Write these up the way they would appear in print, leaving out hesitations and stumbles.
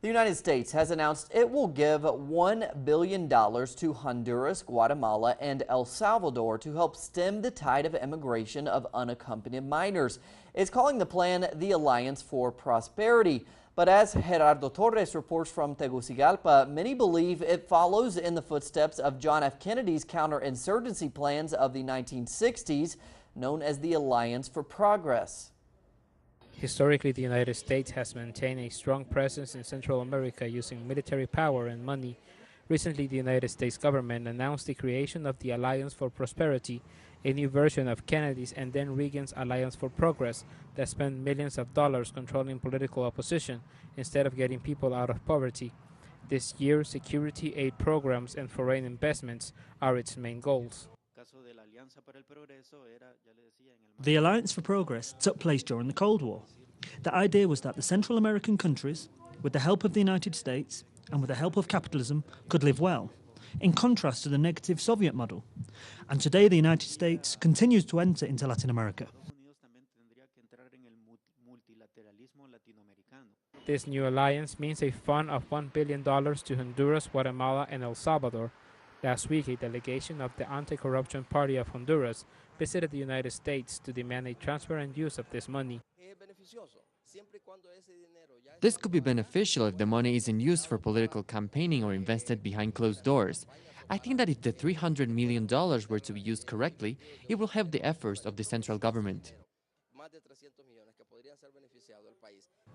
The United States has announced it will give $1 billion to Honduras, Guatemala, and El Salvador to help stem the tide of immigration of unaccompanied minors. It's calling the plan the Alliance for Prosperity. But as Gerardo Torres reports from Tegucigalpa, many believe it follows in the footsteps of John F. Kennedy's counterinsurgency plans of the 1960s, known as the Alliance for Progress. Historically, the United States has maintained a strong presence in Central America using military power and money. Recently, the United States government announced the creation of the Alliance for Prosperity, a new version of Kennedy's and then Reagan's Alliance for Progress that spent millions of dollars controlling political opposition instead of getting people out of poverty. This year, security aid programs and foreign investments are its main goals. The Alliance for Progress took place during the Cold War. The idea was that the Central American countries, with the help of the United States and with the help of capitalism, could live well, in contrast to the negative Soviet model. And today the United States continues to enter into Latin America. This new alliance means a fund of $1 billion to Honduras, Guatemala, and El Salvador. Last week, a delegation of the Anti-Corruption Party of Honduras visited the United States to demand a transparent use of this money. This could be beneficial if the money isn't used for political campaigning or invested behind closed doors. I think that if the $300 million were to be used correctly, it will help the efforts of the central government.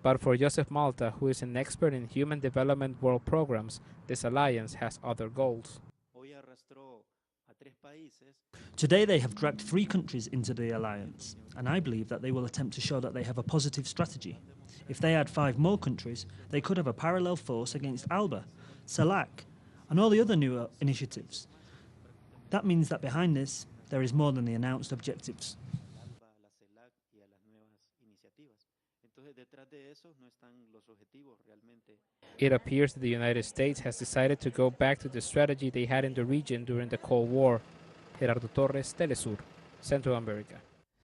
But for Joseph Malta, who is an expert in human development world programs, this alliance has other goals. Today they have dragged 3 countries into the alliance, and I believe that they will attempt to show that they have a positive strategy. If they add 5 more countries, they could have a parallel force against ALBA, CELAC, and all the other new initiatives. That means that behind this, there is more than the announced objectives. It appears that the United States has decided to go back to the strategy they had in the region during the Cold War. Gerardo Torres, Telesur, Central America.